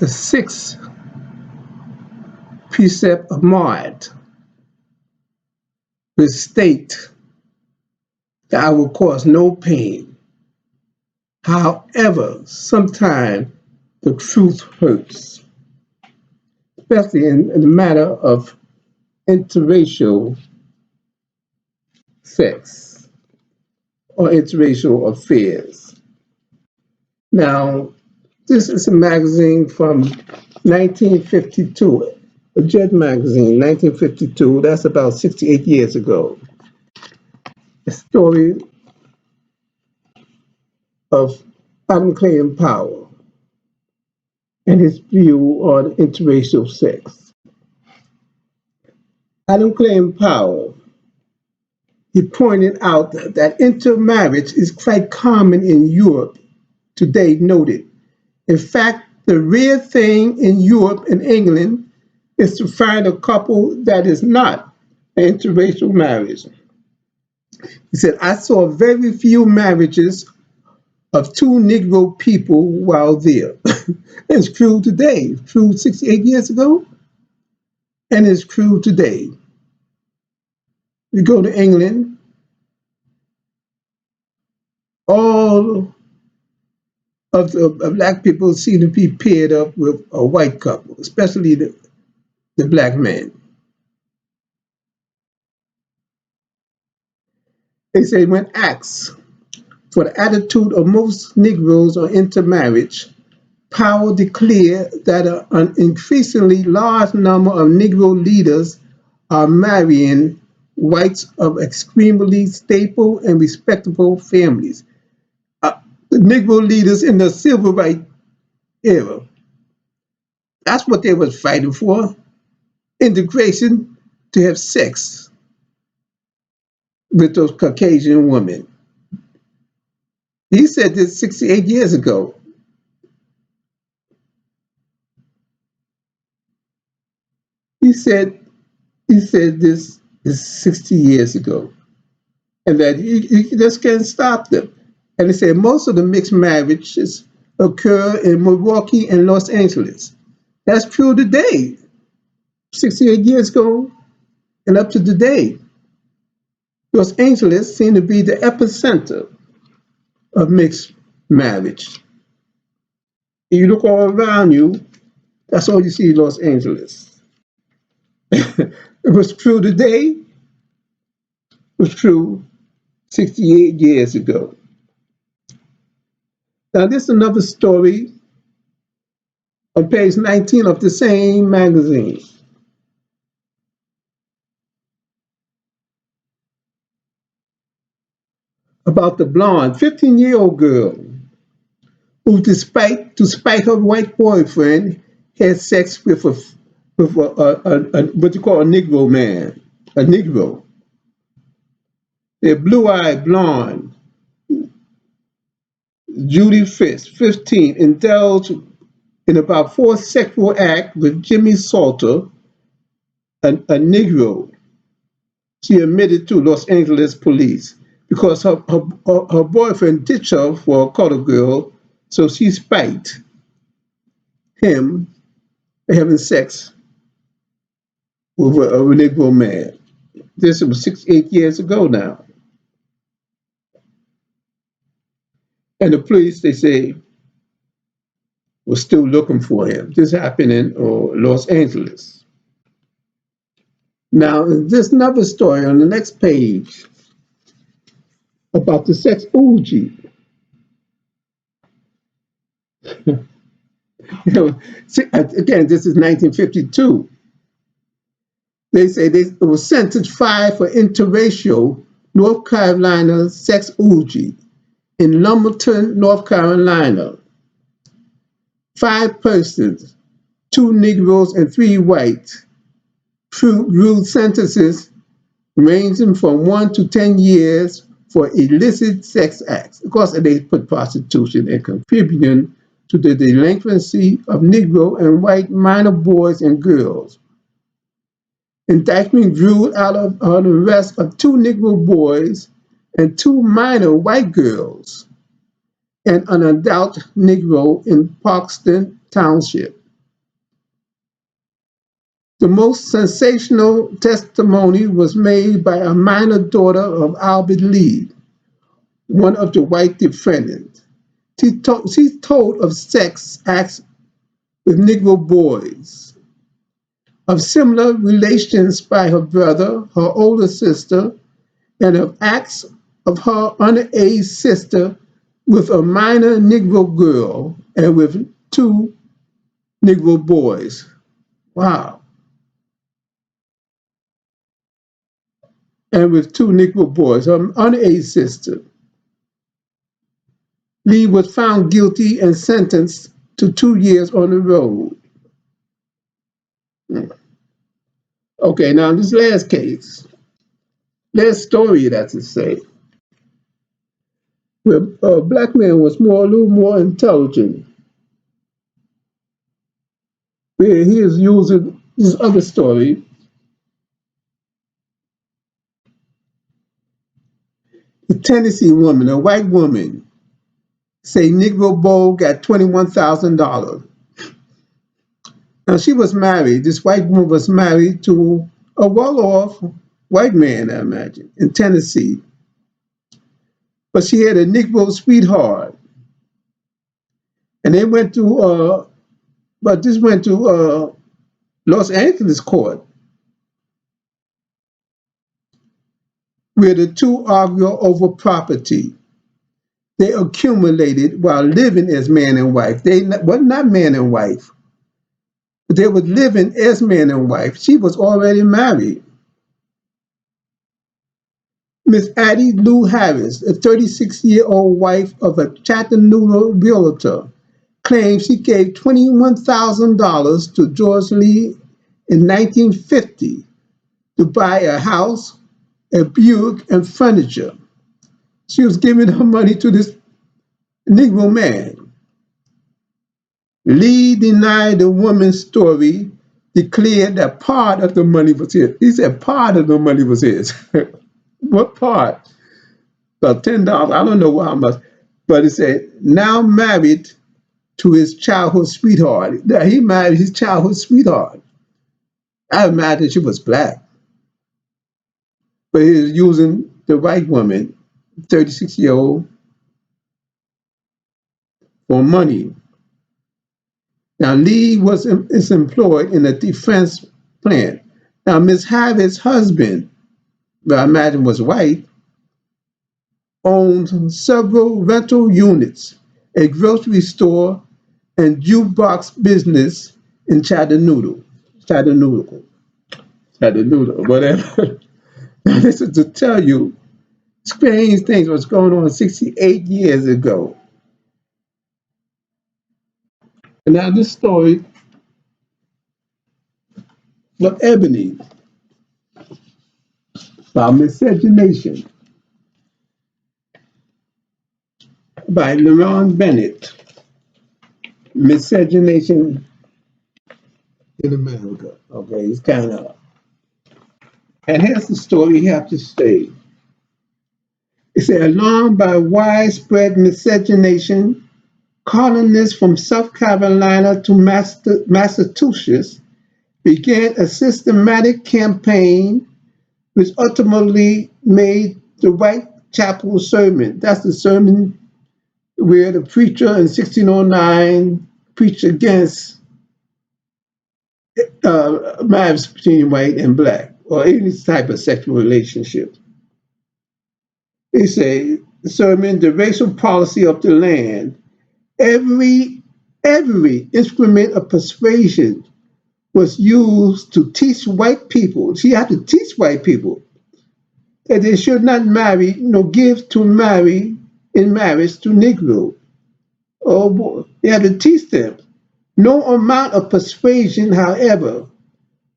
The sixth precept of Ma'at will state that I will cause no pain. However, sometimes the truth hurts, especially in the matter of interracial sex or interracial affairs. Now, this is a magazine from 1952, a Jet magazine, 1952. That's about 68 years ago. A story of Adam Clayton Powell and his view on interracial sex. Adam Clayton Powell, he pointed out that intermarriage is quite common in Europe today, noted. In fact, the rare thing in Europe and England is to find a couple that is not an interracial marriage. He said, I saw very few marriages of two Negro people while there. It's true today. It's true 68 years ago, and it's true today. We go to England, all of the black people seem to be paired up with a white couple, especially the black man. They say when asked for the attitude of most Negroes on intermarriage, Powell declared that an increasingly large number of Negro leaders are marrying whites of extremely stable and respectable families. The Negro leaders in the civil rights era, that's what they was fighting for, integration, to have sex with those Caucasian women. He said this 68 years ago. He said this is 60 years ago, and that you just can't stop them. And he said most of the mixed marriages occur in Milwaukee and Los Angeles. That's true today, 68 years ago and up to today. Los Angeles seemed to be the epicenter of mixed marriage. If you look all around you, that's all you see in Los Angeles. It was true today, it was true 68 years ago. Now, this is another story on page 19 of the same magazine. About the blonde 15-year-old girl who, despite her white boyfriend, had sex with a what you call a Negro man, a Negro. The blue-eyed blonde, Judy Fisk, 15, indulged in about 4 sexual acts with Jimmy Salter, a Negro. She admitted to Los Angeles police because her boyfriend ditched her for a colored girl, so she spiked him having sex with a Negro man. This was 68 years ago now. And the police, they say, were still looking for him. This happened in Los Angeles. Now, there's another story on the next page about the sex orgy. Again, this is 1952. They say they were sentenced 5 for interracial North Carolina sex orgy in Lumberton, North Carolina. 5 persons, 2 Negroes and 3 whites, ruled sentences ranging from 1 to 10 years for illicit sex acts. Of course, they put prostitution and contributing to the delinquency of Negro and white minor boys and girls. Indictment grew out of the arrest of 2 Negro boys and 2 minor white girls and an adult Negro in Parkston Township. The most sensational testimony was made by a minor daughter of Albert Lee, one of the white defendants. She told of sex acts with Negro boys, of similar relations by her brother, her older sister, and of acts of her underage sister with a minor Negro girl and with two Negro boys. Wow. And with two Negro boys, her underage sister. Lee was found guilty and sentenced to 2 years on the road. Okay, now this last story, that's to say, where a black man was a little more intelligent, where he is using this other story. A Tennessee woman, a white woman, say Negro Bowl got $21,000. Now she was married. This white woman was married to a well-off white man, I imagine, in Tennessee. But she had a Negro sweetheart, and they went to, but this went to Los Angeles court, where the two argue over property they accumulated while living as man and wife. They were not man and wife, but they were living as man and wife. She was already married. Miss Addie Lou Harris, a 36-year-old wife of a Chattanooga realtor, claims she gave $21,000 to George Lee in 1950 to buy a house, a Buick, and furniture. She was giving her money to this Negro man. Lee denied the woman's story, declared that part of the money was his. He said part of the money was his. What part? About $10. I don't know how much. But he said, now married to his childhood sweetheart. He married his childhood sweetheart. I imagine she was black. But he was using the white woman, 36-year-old, for money. Now, Lee is employed in a defense plant. Now, Miss Harris' husband, who I imagine was white, owned several rental units, a grocery store, and jukebox business in Chattanooga, whatever. Now, this is to tell you strange things was going on 68 years ago. And now this story of Ebony about miscegenation by LeRon Bennett. Miscegenation in America. Okay, it's kind of, and here's the story you have to say. It said, alarmed by widespread miscegenation, colonists from South Carolina to Massachusetts began a systematic campaign which ultimately made the Whitechapel sermon. That's the sermon where the preacher in 1609 preached against marriage between white and black or any type of sexual relationship. They say the sermon, the racial policy of the land, every instrument of persuasion was used to teach white people. She had to teach white people that they should not marry, give to marry in marriage to Negro. Oh boy, they had to teach them. No amount of persuasion, however,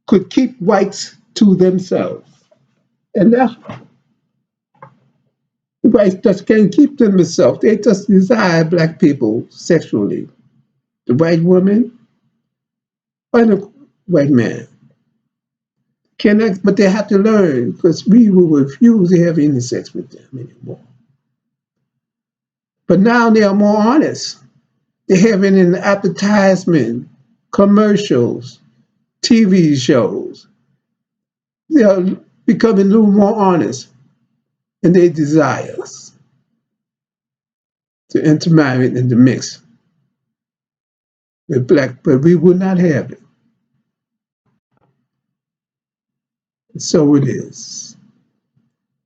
could keep whites to themselves. And that's the whites just can't keep to themselves. They just desire black people sexually. The white woman or the white man. Cannot, but they have to learn because we will refuse to have any sex with them anymore. But now they are more honest. They have it in advertisement, commercials, TV shows. They are becoming a little more honest in their desires to intermarry and to mix with black, but we would not have it. So it is.